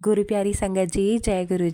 गुरु प्यारी संगत जी, जय गुरु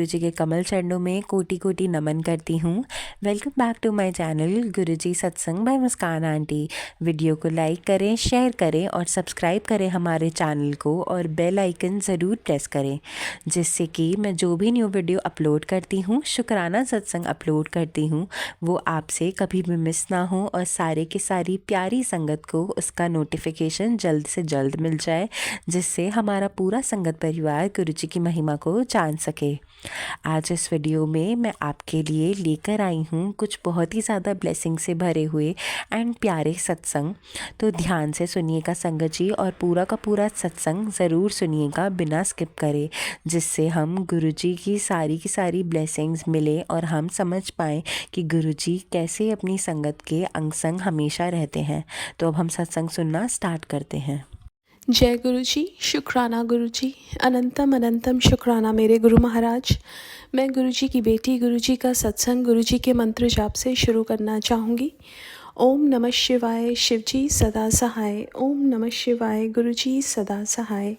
जी के कमल चरणों में कोटि कोटि नमन करती हूँ। Welcome back to my channel Guru ji Satsang by Muskaan aunty. Video को लाइक करें, शेयर करें और सब्सक्राइब करें हमारे चैनल को, और बेल आइकन ज़रूर प्रेस करें, जिससे कि मैं जो भी न्यू वीडियो अपलोड करती हूँ, शुक्राना सत्संग अपलोड करती हूँ, वो आपसे कभी भी मिस ना हो और सारे की सारी प्यारी संगत को उसका नोटिफिकेशन जल्द से जल्द मिल जाए, जिससे हमारा पूरा संगत परिवार गुरु जी की महिमा को जान सके। आज इस वीडियो में मैं आपके लिए लेकर आई हूँ कुछ बहुत ही ज़्यादा ब्लेसिंग से भरे हुए एंड प्यारे सत्संग। तो ध्यान से सुनिएगा संगत जी, और पूरा का पूरा सत्संग ज़रूर सुनिएगा बिना स्किप करे, जिससे हम गुरु जी की सारी ब्लेसिंग्स मिले और हम समझ पाएँ कि गुरु जी कैसे अपनी संगत के अंग संग हमेशा रहते हैं। तो अब हम सत्संग सुनना स्टार्ट करते हैं। जय गुरु जी, शुक्राना गुरु जी, अनंतम अनंतम शुक्राना मेरे गुरु महाराज। मैं गुरु जी की बेटी, गुरु जी का सत्संग गुरु जी के मंत्र जाप से शुरू करना चाहूँगी। ओम नमः शिवाय, शिव जी सदा सहाय। ओम नमः शिवाय, गुरु जी सदा सहाय।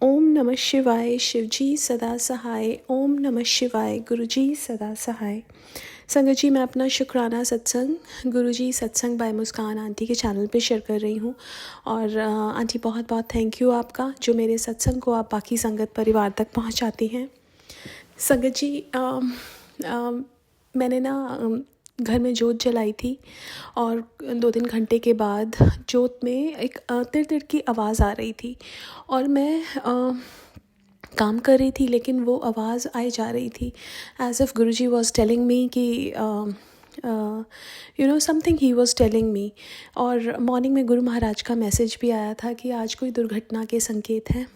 ओम नमः शिवाय, शिव जी सदा सहाय। ओम नमः शिवाय, गुरु जी सदा सहाय। संगत जी, मैं अपना शुक्राना सत्संग गुरु जी सत्संग बाय मुस्कान आंटी के चैनल पे शेयर कर रही हूँ। और आंटी बहुत बहुत थैंक यू आपका, जो मेरे सत्संग को आप बाकी संगत परिवार तक पहुँचाती हैं। संगत जी, मैंने घर में जोत जलाई थी, और 2-3 घंटे के बाद जोत में एक तिर की आवाज़ आ रही थी, और मैं काम कर रही थी, लेकिन वो आवाज़ आई जा रही थी as if Guruji was telling me कि something he was telling me. और मॉर्निंग में गुरु महाराज का मैसेज भी आया था कि आज कोई दुर्घटना के संकेत हैं।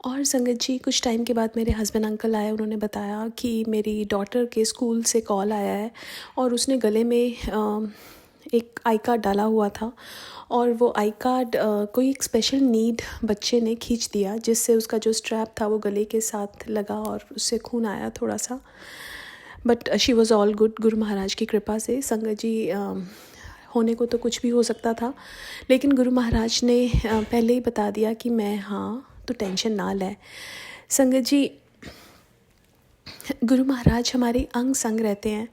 और संगत जी, कुछ टाइम के बाद मेरे हस्बैंड अंकल आए, उन्होंने बताया कि मेरी डॉटर के स्कूल से कॉल आया है, और उसने गले में एक आई कार्ड डाला हुआ था, और वो आई कार्ड कोई एक स्पेशल नीड बच्चे ने खींच दिया, जिससे उसका जो स्ट्रैप था वो गले के साथ लगा और उससे खून आया थोड़ा सा। But she was all good, Guru Maharaj की कृपा से। संगत जी, होने को तो कुछ भी हो सकता था, लेकिन गुरु महाराज ने पहले ही बता दिया कि मैं तो टेंशन ना लें। संगत जी, गुरु महाराज हमारे अंग संग रहते हैं।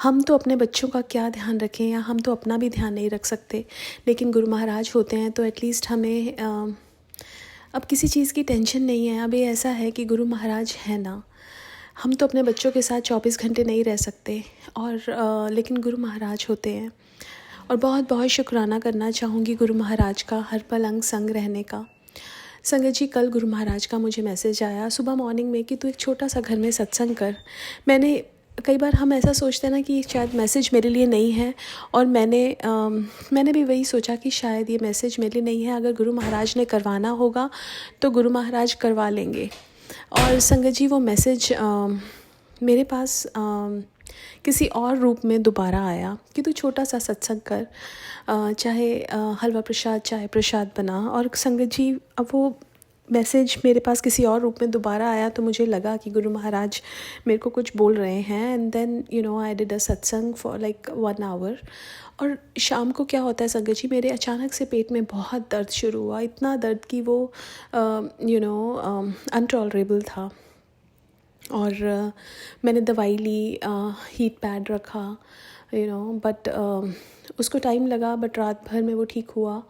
हम तो अपने बच्चों का क्या ध्यान रखें, या हम तो अपना भी ध्यान नहीं रख सकते, लेकिन गुरु महाराज होते हैं तो एटलीस्ट हमें अब किसी चीज़ की टेंशन नहीं है। अब ये ऐसा है कि गुरु महाराज है ना, हम तो अपने बच्चों के साथ 24 घंटे नहीं रह सकते, और लेकिन गुरु महाराज होते हैं। और बहुत बहुत शुक्राना करना चाहूँगी गुरु महाराज का हर पल अंग संग रहने का। संगत जी, कल गुरु महाराज का मुझे मैसेज आया सुबह मॉर्निंग में कि तू एक छोटा सा घर में सत्संग कर। कई बार हम ऐसा सोचते हैं ना कि शायद मैसेज मेरे लिए नहीं है, और मैंने भी वही सोचा कि शायद ये मैसेज मेरे लिए नहीं है। अगर गुरु महाराज ने करवाना होगा तो गुरु महाराज करवा लेंगे। और संगत जी, वो मैसेज मेरे पास किसी और रूप में दोबारा आया कि तू छोटा सा सत्संग कर, चाहे हलवा प्रसाद, चाहे प्रसाद बना। और संगत जी, अब वो मैसेज मेरे पास किसी और रूप में दोबारा आया, तो मुझे लगा कि गुरु महाराज मेरे को कुछ बोल रहे हैं। And then I did a satsang for like 1 our. और शाम को क्या होता है संगत जी, मेरे अचानक से पेट में बहुत दर्द शुरू हुआ, इतना दर्द कि वो अनटॉलरेबल था। और मैंने दवाई ली, हीट पैड रखा, बट उसको टाइम लगा, बट रात भर में वो ठीक हुआ।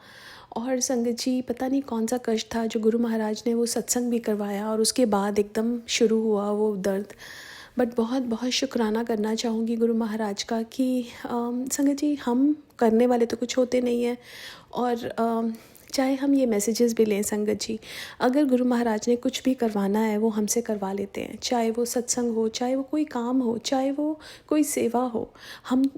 और संगत जी, पता नहीं कौन सा कष्ट था जो गुरु महाराज ने वो सत्संग भी करवाया, और उसके बाद एकदम शुरू हुआ वो दर्द। बट बहुत बहुत शुक्राना करना चाहूँगी गुरु महाराज का कि संगत जी, हम करने वाले तो कुछ होते नहीं हैं। और चाहे हम ये मैसेजेस भी लें संगत जी, अगर गुरु महाराज ने कुछ भी करवाना है वो हमसे करवा लेते हैं, चाहे वो सत्संग हो, चाहे वो कोई काम हो, चाहे वो कोई सेवा हो।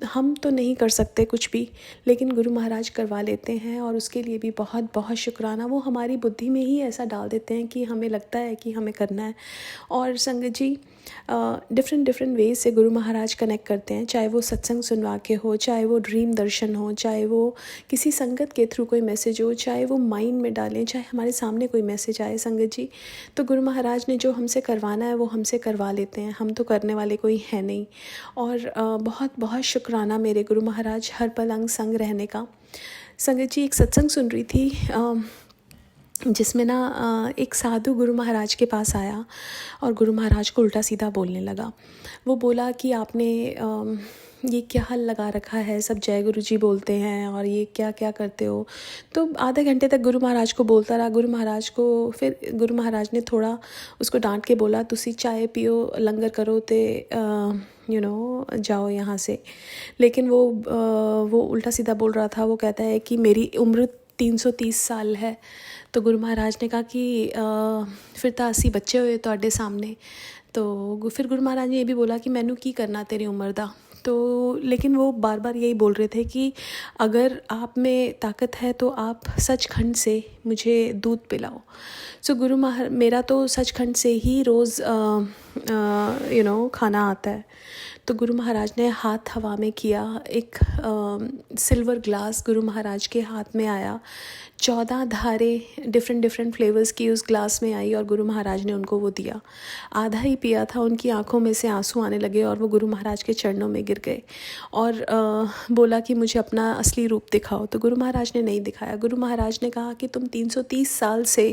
हम तो नहीं कर सकते कुछ भी, लेकिन गुरु महाराज करवा लेते हैं, और उसके लिए भी बहुत बहुत शुक्राना। वो हमारी बुद्धि में ही ऐसा डाल देते हैं कि हमें लगता है कि हमें करना है। और संगत जी, डिफरेंट वेज से गुरु महाराज कनेक्ट करते हैं, चाहे वो सत्संग सुनवा के हो, चाहे वो ड्रीम दर्शन हो, चाहे वो किसी संगत के थ्रू कोई मैसेज हो, चाहे वो माइंड में डालें, चाहे हमारे सामने कोई मैसेज आए संगत जी। तो गुरु महाराज ने जो हमसे करवाना है वो हमसे करवा लेते हैं, हम तो करने वाले कोई है नहीं। और बहुत बहुत शुक्राना मेरे गुरु महाराज हर पल अंग संग रहने का। संगत जी, एक सत्संग सुन रही थी, जिसमें ना एक साधु गुरु महाराज के पास आया और गुरु महाराज को उल्टा सीधा बोलने लगा। वो बोला कि आपने ये क्या हल लगा रखा है, सब जय गुरु जी बोलते हैं और ये क्या क्या करते हो। तो आधे घंटे तक गुरु महाराज को बोलता रहा। फिर गुरु महाराज ने थोड़ा उसको डांट के बोला, तुसी चाय पियो, लंगर करो ते जाओ यहाँ से। लेकिन वो उल्टा सीधा बोल रहा था। वो कहता है कि मेरी उम्र 330 साल है। तो गुरु महाराज ने कहा कि फिर तो 80 बच्चे हुए ਤੁਹਾਡੇ सामने। तो फिर गुरु महाराज ने ये भी बोला कि मैनू की करना तेरी उम्र दा। तो लेकिन वो बार बार यही बोल रहे थे कि अगर आप में ताकत है तो आप सचखंड से मुझे दूध पिलाओ। मेरा तो सचखंड से ही रोज़ खाना आता है। तो गुरु महाराज ने हाथ हवा में किया, एक सिल्वर ग्लास गुरु महाराज के हाथ में आया, 14 धारें डिफरेंट फ्लेवर्स की उस ग्लास में आई और गुरु महाराज ने उनको वो दिया। आधा ही पिया था, उनकी आंखों में से आंसू आने लगे और वो गुरु महाराज के चरणों में गिर गए और बोला कि मुझे अपना असली रूप दिखाओ। तो गुरु महाराज ने नहीं दिखाया। गुरु महाराज ने कहा कि तुम 330 साल से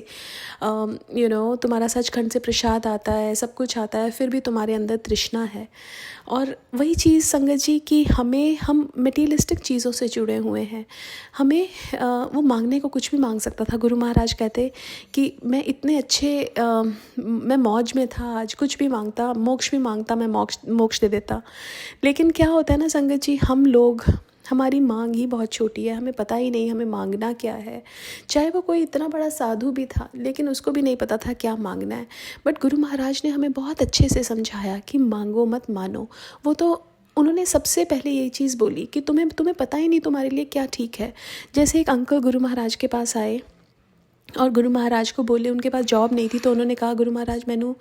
तुम्हारा सचखंड से प्रसाद आता है, सब कुछ आता है, फिर भी तुम्हारे अंदर तृष्णा है। और वही चीज़ संगत जी कि हम मटेरियलिस्टिक चीज़ों से जुड़े हुए हैं। हमें वो मांगने को कुछ भी मांग सकता था। गुरु महाराज कहते कि मैं इतने अच्छे मैं मौज में था, आज कुछ भी मांगता, मोक्ष भी मांगता, मैं मोक्ष दे देता। लेकिन क्या होता है ना संगत जी, हमारी मांग ही बहुत छोटी है। हमें पता ही नहीं हमें मांगना क्या है। चाहे वो कोई इतना बड़ा साधु भी था, लेकिन उसको भी नहीं पता था क्या मांगना है। बट गुरु महाराज ने हमें बहुत अच्छे से समझाया कि मांगो मत मानो। वो तो उन्होंने सबसे पहले यही चीज़ बोली कि तुम्हें पता ही नहीं तुम्हारे लिए क्या ठीक है। जैसे एक अंकल गुरु महाराज के पास आए और गुरु महाराज को बोले, उनके पास जॉब नहीं थी, तो उन्होंने कहा गुरु महाराज मैनू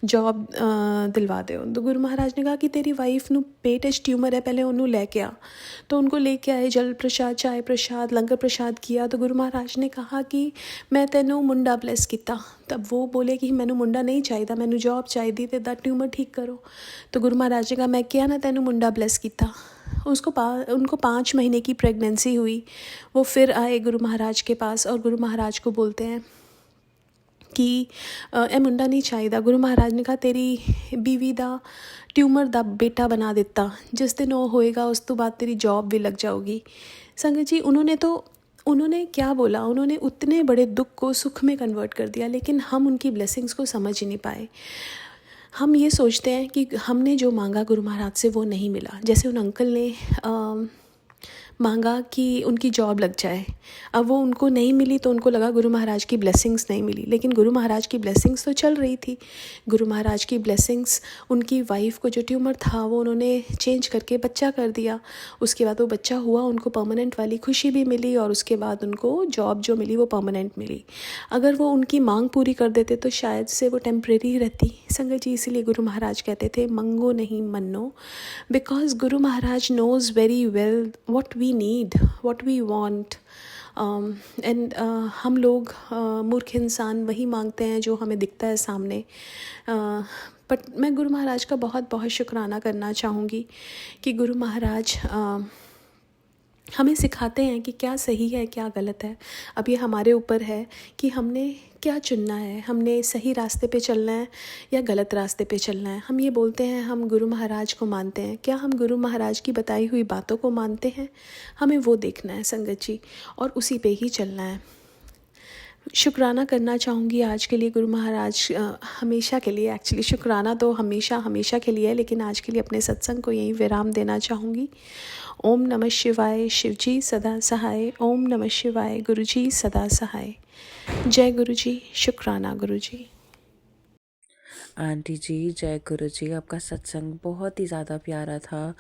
जॉब दिलवा दो। तो गुरु महाराज ने कहा कि तेरी वाइफ नू पेट च ट्यूमर है, पहले उन्होंने लेके आ। तो उनको लेके आए, जल प्रसाद, चाय प्रसाद, लंगर प्रसाद किया। तो गुरु महाराज ने कहा कि मैं तेनू मुंडा ब्लैस किया। तब वो बोले कि मैनू मुंडा नहीं चाहिए, मैनू जॉब चाहिए, तो दा ट्यूमर ठीक करो। तो गुरु महाराज ने कहा मैं क्या ना तेनू मुंडा ब्लैस किया। उनको 5 महीने की प्रेगनेंसी हुई। वो फिर आए गुरु महाराज के पास और गुरु महाराज को बोलते हैं कि ए मुंडा नहीं चाहिए। गुरु महाराज ने कहा तेरी बीवी दा ट्यूमर दा बेटा बना दिता, जिस दिन वो होएगा उस तो बाद तेरी जॉब भी लग जाओगी। संगत जी, उन्होंने क्या बोला, उन्होंने उतने बड़े दुख को सुख में कन्वर्ट कर दिया। लेकिन हम उनकी ब्लेसिंग्स को समझ ही नहीं पाए। हम ये सोचते हैं कि हमने जो मांगा गुरु महाराज से वो नहीं मिला। जैसे उन अंकल ने मांगा कि उनकी जॉब लग जाए, अब वो उनको नहीं मिली तो उनको लगा गुरु महाराज की ब्लेसिंग्स नहीं मिली। लेकिन गुरु महाराज की ब्लेसिंग्स तो चल रही थी। गुरु महाराज की ब्लेसिंग्स, उनकी वाइफ को जो ट्यूमर था वो उन्होंने चेंज करके बच्चा कर दिया। उसके बाद वो बच्चा हुआ, उनको परमानेंट वाली खुशी भी मिली और उसके बाद उनको जॉब जो मिली वो परमानेंट मिली। अगर वो उनकी मांग पूरी कर देते तो शायद से वो टेम्परेरी रहती। संगत जी, इसीलिए गुरु महाराज कहते थे मंगो नहीं Manno, because Guru Maharaj knows very well what we need, what we want. And हम लोग मूर्ख इंसान वही मांगते हैं जो हमें दिखता है सामने। बट मैं गुरु महाराज का बहुत बहुत शुक्राना करना चाहूँगी कि गुरु महाराज हमें सिखाते हैं कि क्या सही है क्या गलत है। अब ये हमारे ऊपर है कि हमने क्या चुनना है, हमने सही रास्ते पे चलना है या गलत रास्ते पे चलना है। हम ये बोलते हैं हम गुरु महाराज को मानते हैं, क्या हम गुरु महाराज की बताई हुई बातों को मानते हैं? हमें वो देखना है संगत जी, और उसी पे ही चलना है। शुक्राना करना चाहूँगी आज के लिए गुरु महाराज, हमेशा के लिए। एक्चुअली शुक्राना तो हमेशा के लिए है, लेकिन आज के लिए अपने सत्संग को यहीं विराम देना चाहूँगी। ओम नमः शिवाय, शिवजी सदा सहाय। ओम नमः शिवाय, गुरुजी सदा सहाय। जय गुरुजी, शुक्राना गुरुजी। आंटी जी जय गुरु जी, आपका सत्संग बहुत ही ज़्यादा प्यारा था।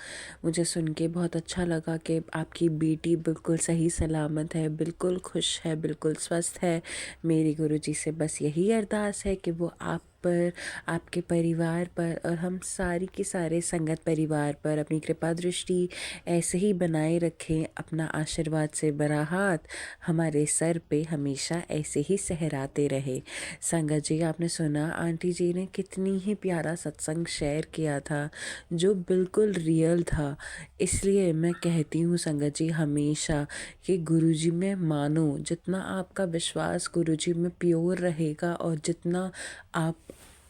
मुझे सुन के बहुत अच्छा लगा कि आपकी बेटी बिल्कुल सही सलामत है, बिल्कुल खुश है, बिल्कुल स्वस्थ है। मेरी गुरु जी से बस यही अरदास है कि वो आप पर, आपके परिवार पर और हम सारी के सारे संगत परिवार पर अपनी कृपा दृष्टि ऐसे ही बनाए रखें। अपना आशीर्वाद से भरा हाथ हमारे सर पे हमेशा ऐसे ही सहराते रहे। संगत जी, आपने सुना आंटी जी ने कितनी ही प्यारा सत्संग शेयर किया था जो बिल्कुल रियल था। इसलिए मैं कहती हूँ संगत जी हमेशा कि गुरुजी में मानो, जितना आपका विश्वास गुरुजी में प्योर रहेगा और जितना आप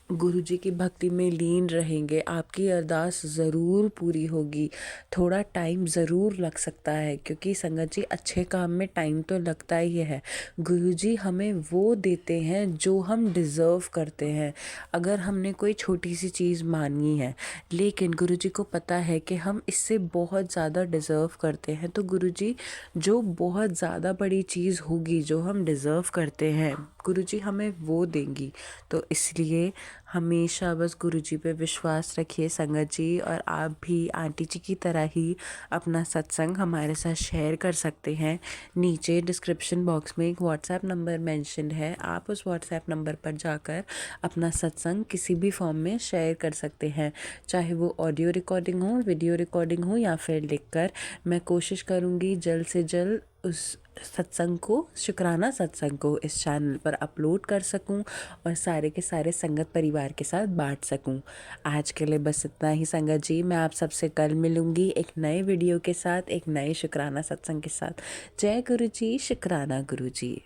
गुरुजी की भक्ति में लीन रहेंगे, आपकी अरदास ज़रूर पूरी होगी। थोड़ा टाइम ज़रूर लग सकता है क्योंकि संगत जी अच्छे काम में टाइम तो लगता ही है। गुरुजी हमें वो देते हैं जो हम डिज़र्व करते हैं। अगर हमने कोई छोटी सी चीज़ मांगी है लेकिन गुरुजी को पता है कि हम इससे बहुत ज़्यादा डिज़र्व करते हैं, तो गुरुजी जो बहुत ज़्यादा बड़ी चीज़ होगी जो हम डिज़र्व करते हैं, गुरुजी हमें वो देंगी। तो इसलिए हमेशा बस गुरुजी पे विश्वास रखिए संगत जी। और आप भी आंटी जी की तरह ही अपना सत्संग हमारे साथ शेयर कर सकते हैं। नीचे डिस्क्रिप्शन बॉक्स में एक व्हाट्सएप नंबर मेंशन है, आप उस व्हाट्सएप नंबर पर जाकर अपना सत्संग किसी भी फॉर्म में शेयर कर सकते हैं, चाहे वो ऑडियो रिकॉर्डिंग हो, वीडियो रिकॉर्डिंग हो या फिर लिखकर। मैं कोशिश करूँगी जल्द से जल्द उस सत्संग को, शुक्राना सत्संग को इस चैनल पर अपलोड कर सकूं और सारे के सारे संगत परिवार के साथ बांट सकूं। आज के लिए बस इतना ही संगत जी। मैं आप सबसे कल मिलूंगी एक नए वीडियो के साथ, एक नए शुक्राना सत्संग के साथ। जय गुरु जी, शुक्राना गुरु जी।